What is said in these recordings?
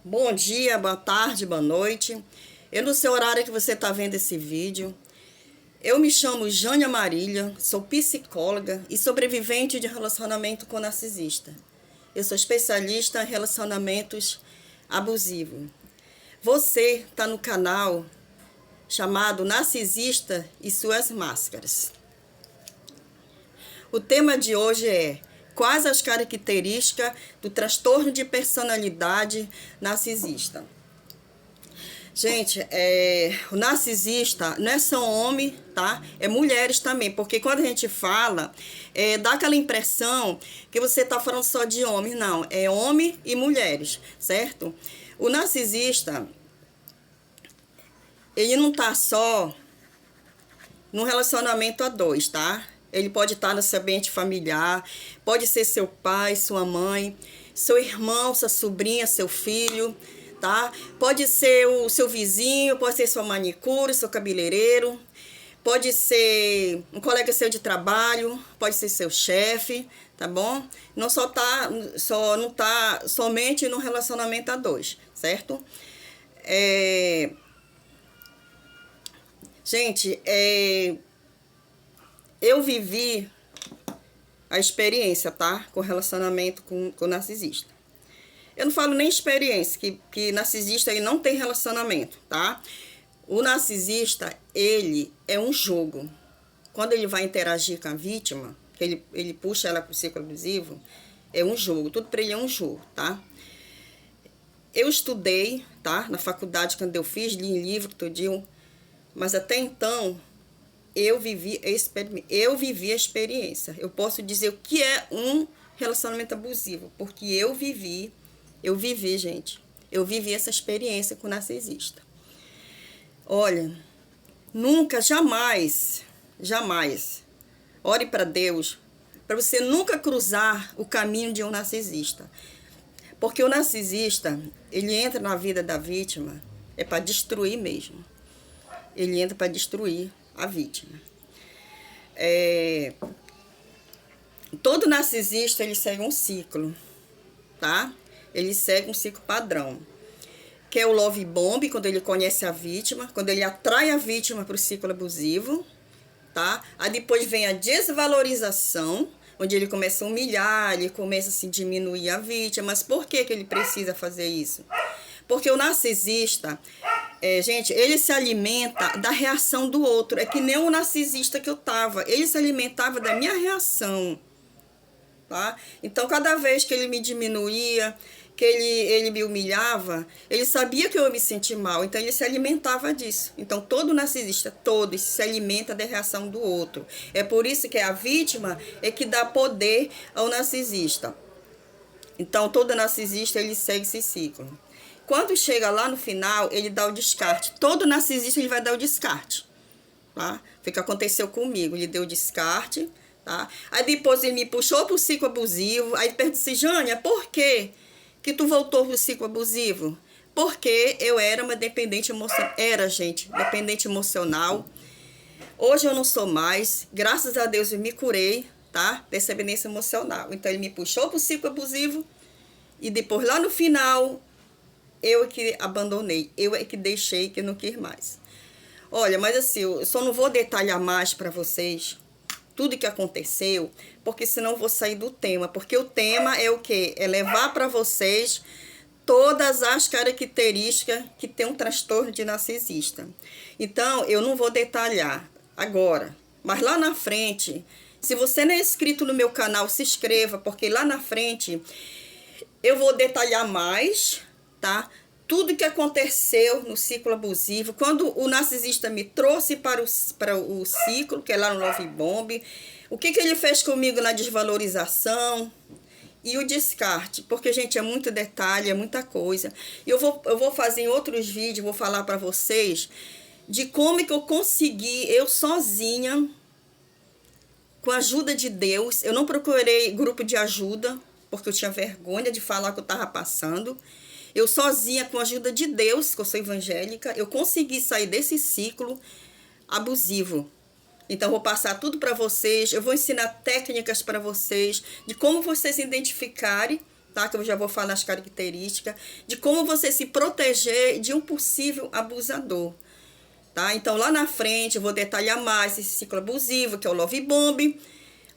Bom dia, boa tarde, boa noite. Eu não sei o horário que você está vendo esse vídeo. Eu me chamo Jânia Marília, sou psicóloga e sobrevivente de relacionamento com narcisista. Eu sou especialista em relacionamentos abusivos. Você está no canal chamado Narcisista e Suas Máscaras. O tema de hoje é: quais as características do transtorno de personalidade narcisista? Gente, o narcisista não é só homem, tá? É mulheres também, porque quando a gente fala, dá aquela impressão que você tá falando só de homens. Não, é homem e mulheres, certo? O narcisista, ele não tá só num relacionamento a dois, tá? Ele pode estar no seu ambiente familiar, pode ser seu pai, sua mãe, seu irmão, sua sobrinha, seu filho, tá? Pode ser o seu vizinho, pode ser sua manicure, seu cabeleireiro, pode ser um colega seu de trabalho, pode ser seu chefe, tá bom? Não não tá somente no relacionamento a dois, certo? Gente, eu vivi a experiência, tá? Com relacionamento com narcisista. Eu não falo nem experiência, que narcisista ele não tem relacionamento, tá? O narcisista, ele é um jogo. Quando ele vai interagir com a vítima, que ele puxa ela pro ciclo abusivo, é um jogo. Tudo para ele é um jogo, tá? Eu estudei, tá? Na faculdade, quando eu fiz, li em livro, tudinho. Mas até então, eu vivi a experiência. Eu posso dizer o que é um relacionamento abusivo, porque eu vivi, gente. Eu vivi essa experiência com o narcisista. Olha, nunca, jamais, ore para Deus, para você nunca cruzar o caminho de um narcisista. Porque o narcisista, ele entra na vida da vítima, é para destruir mesmo. Ele entra para destruir a vítima. Todo narcisista, ele segue um ciclo, tá? Ele segue um ciclo padrão, que é o love bomb, quando ele conhece a vítima, quando ele atrai a vítima para o ciclo abusivo, tá? Aí depois vem a desvalorização, onde ele começa a humilhar, ele começa a se diminuir a vítima. Mas por que ele precisa fazer isso? Porque o narcisista, gente, ele se alimenta da reação do outro. É que nem o narcisista que eu tava. Ele se alimentava da minha reação, tá? Então, cada vez que ele me diminuía, que ele me humilhava, ele sabia que eu me sentia mal. Então, ele se alimentava disso. Então, todo narcisista, todo, se alimenta da reação do outro. É por isso que a vítima é que dá poder ao narcisista. Então, todo narcisista, ele segue esse ciclo. Quando chega lá no final, ele dá o descarte. Todo narcisista, ele vai dar o descarte, tá? Foi o que aconteceu comigo. Ele deu o descarte, tá? Aí depois ele me puxou pro ciclo abusivo. Aí perguntou assim: Jânia, por quê que tu voltou pro ciclo abusivo? Porque eu era uma dependente emocional. Gente, dependente emocional. Hoje eu não sou mais. Graças a Deus eu me curei, tá? Dessa dependência emocional. Então ele me puxou pro ciclo abusivo. E depois lá no final, eu é que abandonei, eu é que deixei, que não quis mais. Olha, mas assim, eu só não vou detalhar mais para vocês tudo que aconteceu, porque senão eu vou sair do tema. Porque o tema é o quê? É levar para vocês todas as características que tem um transtorno de narcisista. Então, eu não vou detalhar agora, mas lá na frente, se você não é inscrito no meu canal, se inscreva, porque lá na frente eu vou detalhar mais, tá? Tudo que aconteceu no ciclo abusivo, quando o narcisista me trouxe para o ciclo, que é lá no Love Bomb, o que ele fez comigo na desvalorização e o descarte, porque, gente, é muito detalhe, é muita coisa. E eu vou fazer em outros vídeos, vou falar para vocês de como que eu consegui, eu sozinha, com a ajuda de Deus. Eu não procurei grupo de ajuda, porque eu tinha vergonha de falar o que eu estava passando. Eu sozinha, com a ajuda de Deus, que eu sou evangélica, eu consegui sair desse ciclo abusivo. Então, eu vou passar tudo para vocês, eu vou ensinar técnicas para vocês, de como vocês identificarem, tá? Que eu já vou falar as características de como você se proteger de um possível abusador, tá? Então, lá na frente, eu vou detalhar mais esse ciclo abusivo, que é o love bomb,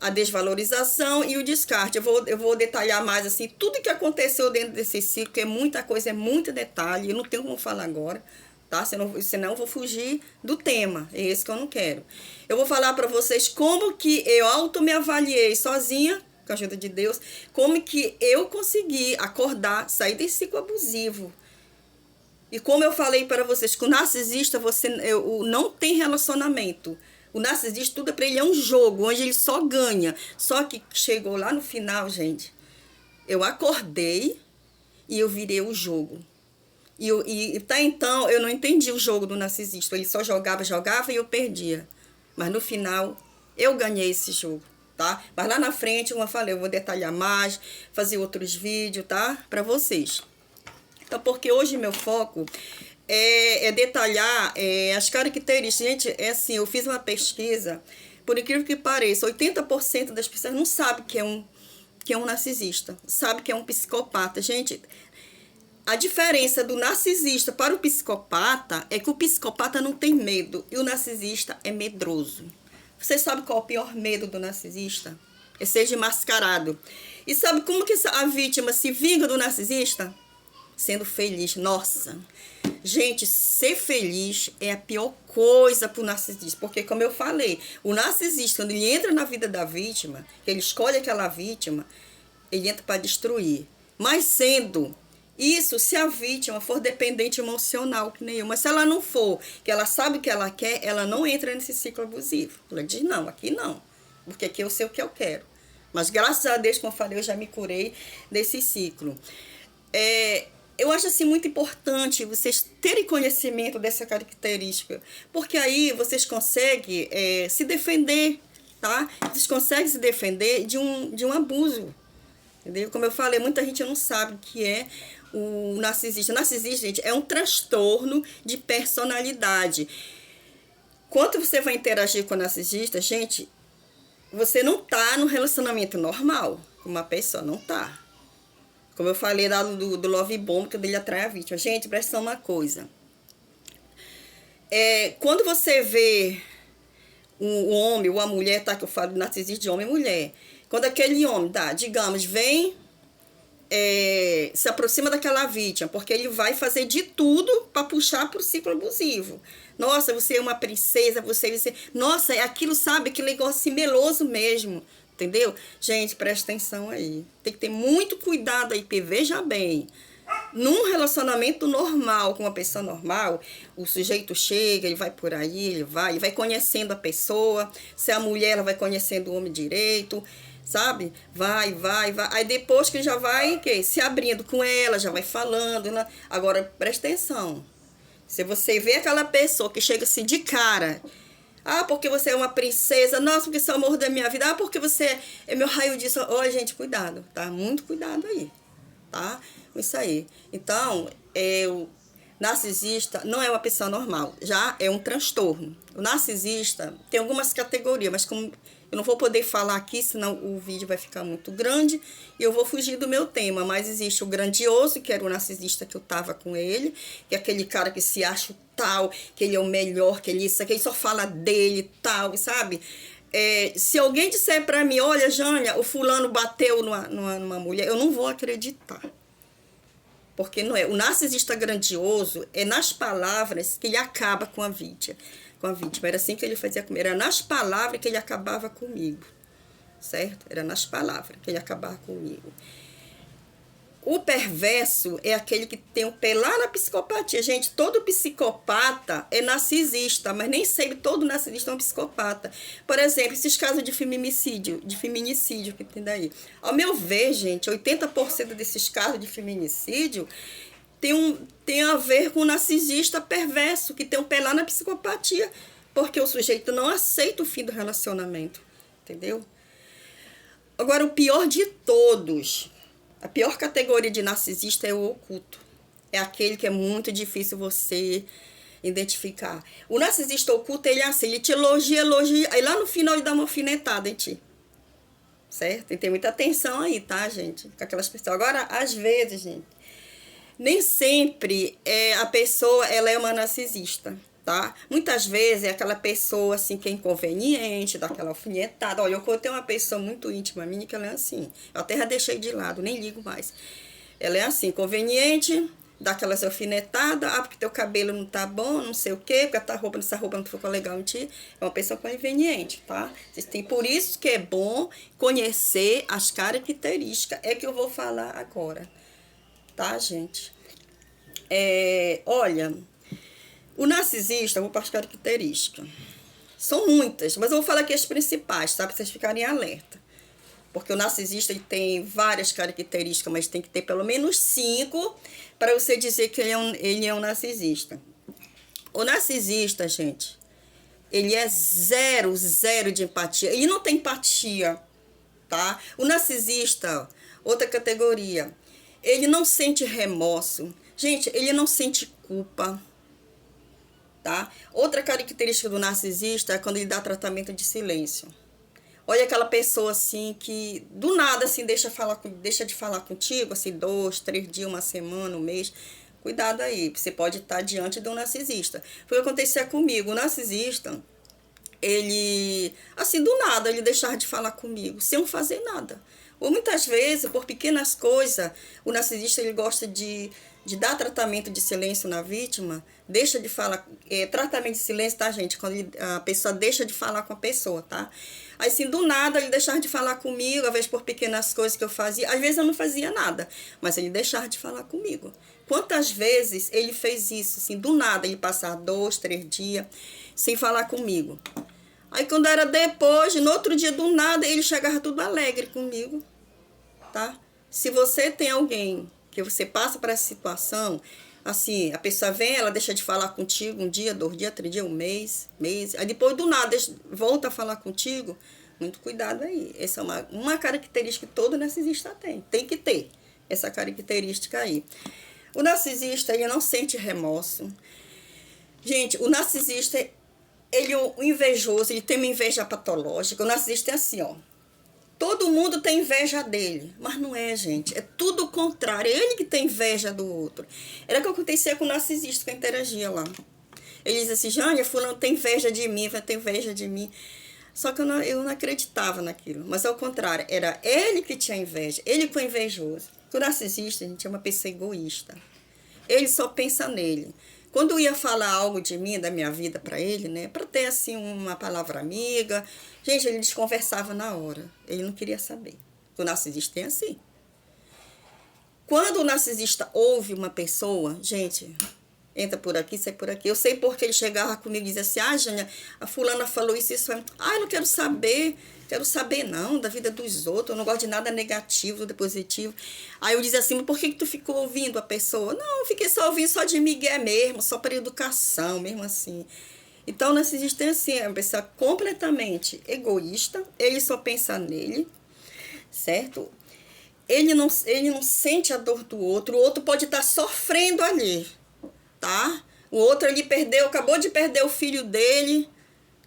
a desvalorização e o descarte. Eu vou detalhar mais, assim, tudo que aconteceu dentro desse ciclo, que é muita coisa, é muito detalhe, eu não tenho como falar agora, tá? Senão eu vou fugir do tema, é esse que eu não quero. Eu vou falar para vocês como que eu auto me avaliei sozinha, com a ajuda de Deus, como que eu consegui acordar, sair desse ciclo abusivo. E como eu falei para vocês, que o narcisista não tem relacionamento. O narcisista, tudo para ele é um jogo, onde ele só ganha. Só que chegou lá no final, gente, eu acordei e eu virei o jogo. E até então, eu não entendi o jogo do narcisista. Ele só jogava e eu perdia. Mas no final, eu ganhei esse jogo, tá? Mas lá na frente, como eu falei, eu vou detalhar mais, fazer outros vídeos, tá? Para vocês. Então, porque hoje meu foco é detalhar as características. Gente, é assim, eu fiz uma pesquisa, por incrível que pareça, 80% das pessoas não sabem que é um narcisista, sabe que é um psicopata. Gente, a diferença do narcisista para o psicopata é que o psicopata não tem medo e o narcisista é medroso. Você sabe qual é o pior medo do narcisista? É ser desmascarado. E sabe como que a vítima se vinga do narcisista? Sendo feliz. Nossa, gente, ser feliz é a pior coisa para o narcisista, porque como eu falei, o narcisista, quando ele entra na vida da vítima, ele escolhe aquela vítima, ele entra para destruir. Mas sendo isso, se a vítima for dependente emocional, que nem eu, mas se ela não for, que ela sabe o que ela quer, ela não entra nesse ciclo abusivo. Ela diz, não, aqui não, porque aqui eu sei o que eu quero. Mas graças a Deus, como eu falei, eu já me curei desse ciclo. Eu acho assim muito importante vocês terem conhecimento dessa característica, porque aí vocês conseguem se defender, tá? Vocês conseguem se defender de um abuso, entendeu? Como eu falei, muita gente não sabe o que é o narcisista. O narcisista, gente, é um transtorno de personalidade. Quando você vai interagir com o narcisista, gente, você não tá no relacionamento normal com uma pessoa, não tá. Como eu falei lá do love bomb, que ele atrai a vítima. Gente, presta uma coisa. Quando você vê um homem ou a mulher, tá? Que eu falo de narcisista de homem e mulher. Quando aquele homem, tá, digamos, vem, se aproxima daquela vítima, porque ele vai fazer de tudo para puxar para o ciclo abusivo. Nossa, você é uma princesa, nossa, é aquilo, sabe, aquele negócio assim, meloso mesmo. Entendeu? Gente, presta atenção aí. Tem que ter muito cuidado aí, porque veja bem, num relacionamento normal, com uma pessoa normal, o sujeito chega, ele vai por aí, ele vai conhecendo a pessoa. Se é a mulher, ela vai conhecendo o homem direito, sabe? Vai. Aí depois que ele já vai se abrindo com ela, já vai falando, né? Agora, presta atenção. Se você vê aquela pessoa que chega assim de cara, ah, porque você é uma princesa. Nossa, porque você é o amor da minha vida. Ah, porque você é meu raio disso. Ó, gente, cuidado, tá? Muito cuidado aí, tá? Isso aí. Então, o narcisista não é uma pessoa normal. Já é um transtorno. O narcisista tem algumas categorias, mas como eu não vou poder falar aqui, senão o vídeo vai ficar muito grande e eu vou fugir do meu tema. Mas existe o grandioso, que era o narcisista que eu tava com ele, que é aquele cara que se acha tal, que ele é o melhor, que ele só fala dele, tal, sabe? Se alguém disser pra mim, olha, Jânia, o fulano bateu numa mulher, eu não vou acreditar. Porque não é. O narcisista grandioso é nas palavras que ele acaba com a vítima. Era assim que ele fazia comigo. Era nas palavras que ele acabava comigo. Certo? Era nas palavras que ele acabava comigo. O perverso é aquele que tem o pé lá na psicopatia. Gente, todo psicopata é narcisista, mas nem sempre todo narcisista é um psicopata. Por exemplo, esses casos de feminicídio que tem daí. Ao meu ver, gente, 80% desses casos de feminicídio tem a ver com o narcisista perverso, que tem o pé lá na psicopatia, porque o sujeito não aceita o fim do relacionamento, entendeu? Agora, o pior de todos, a pior categoria de narcisista é o oculto. É aquele que é muito difícil você identificar. O narcisista oculto, ele é assim, ele te elogia, aí lá no final ele dá uma alfinetada em ti. certo? Tem que ter muita atenção aí, tá, gente? Com aquelas pessoas. Agora, às vezes, gente, nem sempre a pessoa ela é uma narcisista, tá? Muitas vezes é aquela pessoa assim que é inconveniente, dá aquela alfinetada. Olha, eu contei uma pessoa muito íntima minha que ela é assim. Eu até já deixei de lado, nem ligo mais. Ela é assim, conveniente, dá aquelas alfinetadas, porque teu cabelo não tá bom, não sei o quê, porque essa roupa não ficou legal em ti. É uma pessoa conveniente, tá? Por isso que é bom conhecer as características, é que eu vou falar agora. Tá, gente? Olha, o narcisista, eu vou para as características. São muitas, mas eu vou falar aqui as principais, tá? Para vocês ficarem alerta. Porque o narcisista ele tem várias características, mas tem que ter pelo menos 5 para você dizer que ele é um narcisista. O narcisista, gente, ele é zero de empatia. Ele não tem empatia, tá? O narcisista, outra categoria, ele não sente remorso. Gente, ele não sente culpa, tá? Outra característica do narcisista é quando ele dá tratamento de silêncio. Olha aquela pessoa assim que do nada assim deixa de falar contigo, assim 2, 3 dias, uma semana, um mês. Cuidado aí, você pode estar diante de um narcisista. Foi o que acontecia comigo. O narcisista, ele, assim, do nada, ele deixava de falar comigo, sem eu fazer nada. Ou muitas vezes, por pequenas coisas, o narcisista ele gosta de dar tratamento de silêncio na vítima, deixa de falar, tratamento de silêncio, tá, gente? Quando a pessoa deixa de falar com a pessoa, tá? Aí, assim, do nada, ele deixava de falar comigo, às vezes por pequenas coisas que eu fazia, às vezes eu não fazia nada, mas ele deixava de falar comigo. Quantas vezes ele fez isso, assim, do nada, ele passar 2, 3 dias sem falar comigo. Aí, quando era depois, no outro dia, do nada, ele chegava tudo alegre comigo, tá? Se você tem alguém que você passa por essa situação, assim, a pessoa vem, ela deixa de falar contigo 1 dia, 2 dias, 3 dias, 1 mês, aí depois do nada volta a falar contigo, muito cuidado aí. Essa é uma característica que todo narcisista tem que ter essa característica aí. O narcisista, ele não sente remorso. Gente, o narcisista, ele é um invejoso, ele tem uma inveja patológica. O narcisista é assim, ó. Todo mundo tem inveja dele, mas não é, gente. É tudo o contrário. É ele que tem inveja do outro. Era o que acontecia com o narcisista que eu interagia lá. Ele dizia assim, Jânia, fulano tem inveja de mim, vai ter inveja de mim. Só que eu não acreditava naquilo. Mas ao contrário, era ele que tinha inveja. Ele que foi invejoso. O narcisista, gente, é uma pessoa egoísta. Ele só pensa nele. Quando eu ia falar algo de mim, da minha vida para ele, né, para ter assim uma palavra amiga, gente, ele desconversava na hora. Ele não queria saber. O narcisista é assim. Quando o narcisista ouve uma pessoa, gente, entra por aqui, sai por aqui. Eu sei porque ele chegava comigo e dizia assim, ah, Jânia, a fulana falou isso. Ah, eu não quero saber não, da vida dos outros, eu não gosto de nada negativo, do positivo. Aí eu dizia assim, mas por que tu ficou ouvindo a pessoa? Não, eu fiquei só ouvindo só de migué mesmo, só para educação, mesmo assim. Então, o narcisista é assim, é uma pessoa completamente egoísta, ele só pensa nele, certo? Ele não sente a dor do outro, o outro pode estar sofrendo ali, tá? O outro ali acabou de perder o filho dele,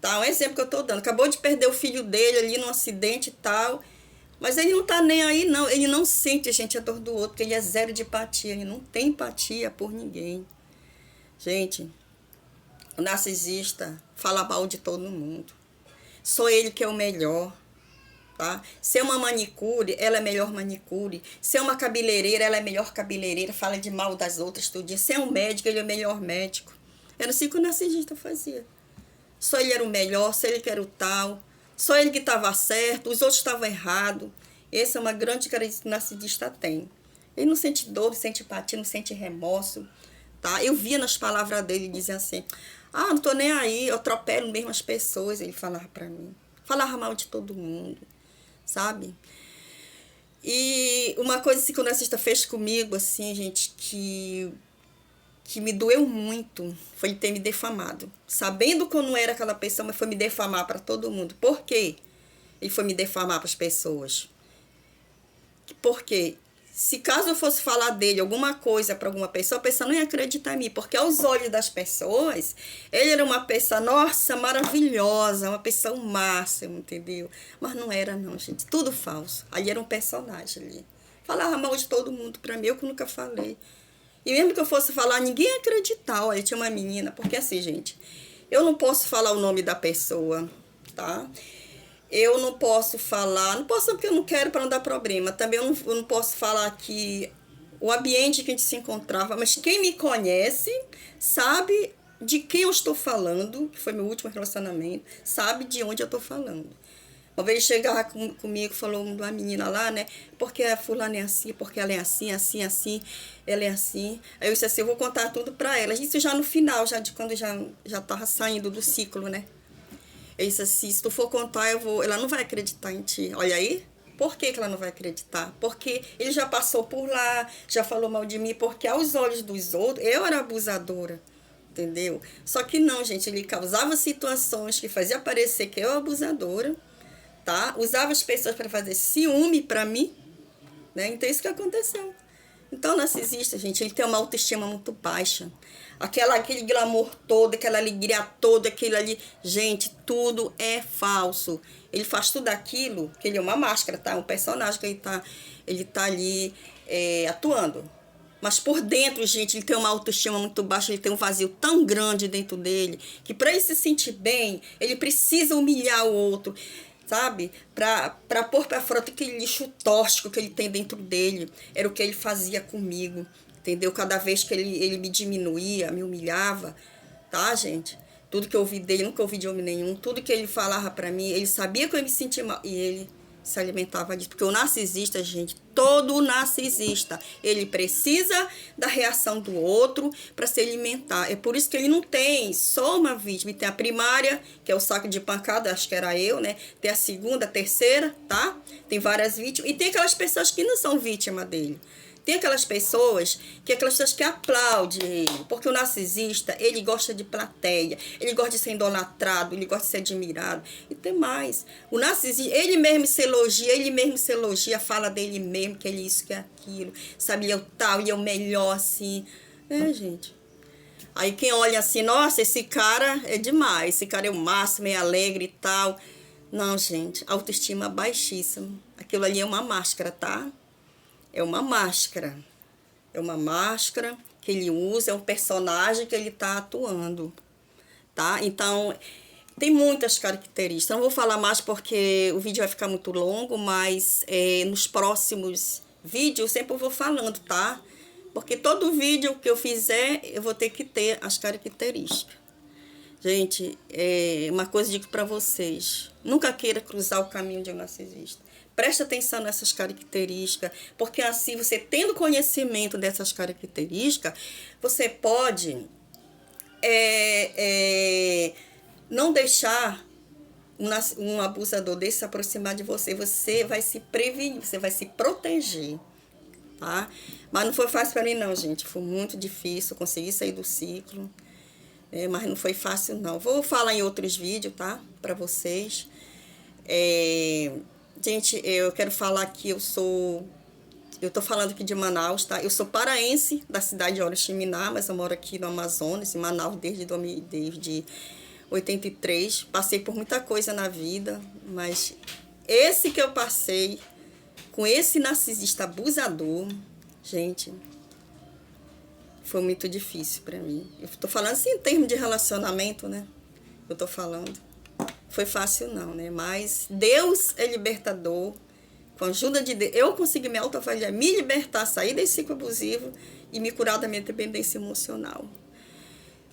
tá? Um exemplo que eu tô dando, acabou de perder o filho dele ali num acidente e tal, mas ele não tá nem aí não, ele não sente, gente, a dor do outro, porque ele é zero de empatia, ele não tem empatia por ninguém. Gente, o narcisista fala mal de todo mundo, só ele que é o melhor, tá? Se é uma manicure, ela é melhor manicure. Se é uma cabeleireira, ela é melhor cabeleireira, fala de mal das outras todo dia. Se é um médico, ele é o melhor médico. Era assim que o narcisista fazia. Só ele era o melhor, só ele que era o tal, só ele que estava certo, os outros estavam errados. Essa é uma grande característica que o narcisista tem. Ele não sente dor, não sente empatia, não sente remorso, tá? Eu via nas palavras dele, dizia assim, ah, não tô nem aí, eu atropelo mesmo as pessoas, ele falava pra mim. Falava mal de todo mundo, sabe? E uma coisa assim, que o narcisista fez comigo, assim, gente, que me doeu muito, foi ele ter me defamado. Sabendo que eu não era aquela pessoa, mas foi me defamar para todo mundo. Por quê? Ele foi me defamar para as pessoas. Porque se caso eu fosse falar dele alguma coisa para alguma pessoa, a pessoa não ia acreditar em mim, porque aos olhos das pessoas, ele era uma pessoa, nossa, maravilhosa, uma pessoa o máximo, entendeu? Mas não era não, gente, tudo falso. Ali era um personagem ali. Falava mal de todo mundo para mim, eu que nunca falei. E mesmo que eu fosse falar, ninguém ia acreditar. Olha, tinha uma menina, porque assim, gente, eu não posso falar o nome da pessoa, tá? Eu não posso falar, não posso porque eu não quero para não dar problema. Também eu não posso falar que o ambiente que a gente se encontrava, mas quem me conhece sabe de quem eu estou falando, que foi meu último relacionamento, sabe de onde eu estou falando. Uma vez chegava comigo, falou uma menina lá, né? Porque a fulana é assim, porque ela é assim, assim, assim, ela é assim. Aí eu disse assim, eu vou contar tudo para ela. Isso já no final, já de quando já tava saindo do ciclo, né? Eu disse assim, se tu for contar, ela não vai acreditar em ti. Olha aí, por que ela não vai acreditar? Porque ele já passou por lá, já falou mal de mim, porque aos olhos dos outros, eu era abusadora, entendeu? Só que não, gente, ele causava situações que fazia parecer que eu era abusadora, tá? Usava as pessoas para fazer ciúme para mim, né? Então isso que aconteceu. Então, o narcisista, gente, ele tem uma autoestima muito baixa. Aquele glamour todo, aquela alegria toda, aquilo ali. Gente, tudo é falso. Ele faz tudo aquilo, que ele é uma máscara, tá? Um personagem que ele tá ali atuando. Mas por dentro, gente, ele tem uma autoestima muito baixa, ele tem um vazio tão grande dentro dele, que para ele se sentir bem, ele precisa humilhar o outro, sabe? Para pôr para fora aquele lixo tóxico que ele tem dentro dele. Era o que ele fazia comigo, entendeu? Cada vez que ele me diminuía, me humilhava, tá, gente? Tudo que eu ouvi dele, nunca ouvi de homem nenhum. Tudo que ele falava para mim, ele sabia que eu me sentia mal. E ele se alimentava disso. Porque o narcisista, gente, todo narcisista, ele precisa da reação do outro para se alimentar. É por isso que ele não tem só uma vítima. Ele tem a primária, que é o saco de pancada, acho que era eu, né? Tem a segunda, a terceira, tá? Tem várias vítimas. E tem aquelas pessoas que não são vítimas dele. Tem aquelas pessoas que aplaudem ele, porque o narcisista, ele gosta de plateia, ele gosta de ser idolatrado, ele gosta de ser admirado. E tem mais. O narcisista, ele mesmo se elogia, fala dele mesmo, que ele é isso, que é aquilo, sabe, ele é o tal, ele é o melhor, assim. Gente. Aí quem olha assim, nossa, esse cara é demais, esse cara é o máximo, é alegre e tal. Não, gente, autoestima baixíssima. Aquilo ali é uma máscara, tá? É uma máscara. É uma máscara que ele usa, é um personagem que ele está atuando, tá? Então, tem muitas características. Não vou falar mais porque o vídeo vai ficar muito longo, mas nos próximos vídeos sempre eu vou falando, tá? Porque todo vídeo que eu fizer, eu vou ter que ter as características. Gente, uma coisa eu digo para vocês. Nunca queira cruzar o caminho de um narcisista. Preste atenção nessas características, porque assim, você tendo conhecimento dessas características, você pode não deixar um abusador desse se aproximar de você. Você vai se prevenir, você vai se proteger, tá? Mas não foi fácil para mim não, gente. Foi muito difícil, consegui sair do ciclo, mas não foi fácil não. Vou falar em outros vídeos, tá? Para vocês. Gente, eu quero falar que eu tô falando aqui de Manaus, tá? Eu sou paraense, da cidade de Oriximiná, mas eu moro aqui no Amazonas, em Manaus, desde 83. Passei por muita coisa na vida, mas esse que eu passei, com esse narcisista abusador, gente, foi muito difícil pra mim. Eu tô falando assim em termos de relacionamento, né? Eu tô falando. Foi fácil não, né? Mas Deus é libertador. Com a ajuda de Deus, eu consegui me autoavaliar, me libertar, sair desse ciclo abusivo e me curar da minha dependência emocional.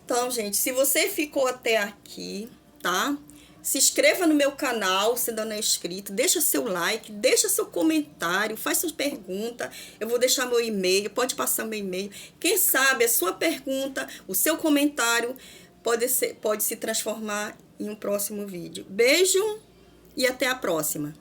Então, gente, se você ficou até aqui, tá? Se inscreva no meu canal, se ainda não é inscrito, deixa seu like, deixa seu comentário, faz suas perguntas. Eu vou deixar meu e-mail, pode passar meu e-mail. Quem sabe a sua pergunta, o seu comentário pode se transformar em um próximo vídeo. Beijo e até a próxima.